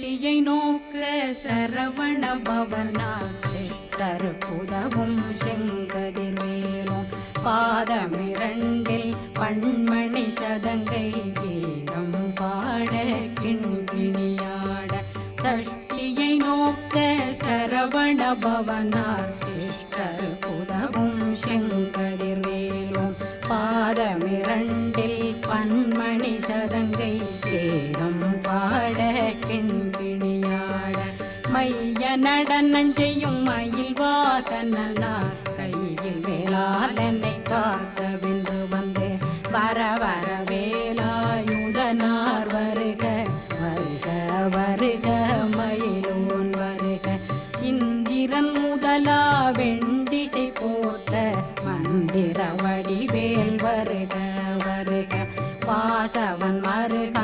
சஷ்டியை நோக்க சரவண பவனா சிஷ்டர் புதவும் செங்கதிர்வேலும் பாதமிரண்டில் பண்மணி சதங்கை கீதம் பாட கிண்கிணியாட சஷ்டியை நோக்க சரவண பவனார் சிஷ்டர் புதவும் செங்கதிர்வேலும் பாதமிரண்டில் பண்மணி சதங்கை கீதம் பாட கிண்கிணியாட மைய நடனம் செய்யும் மயில் வாதனார் கையில் வேளாளனை காக்கவென்று வந்து வர வர வேலாயுதனார் வருக வருக வருக மயிலோன் வருக இந்திரன் முதலா வெண்டிசை போட்ட மந்திர வடிவேல் வருக வருக வாசவன் வருக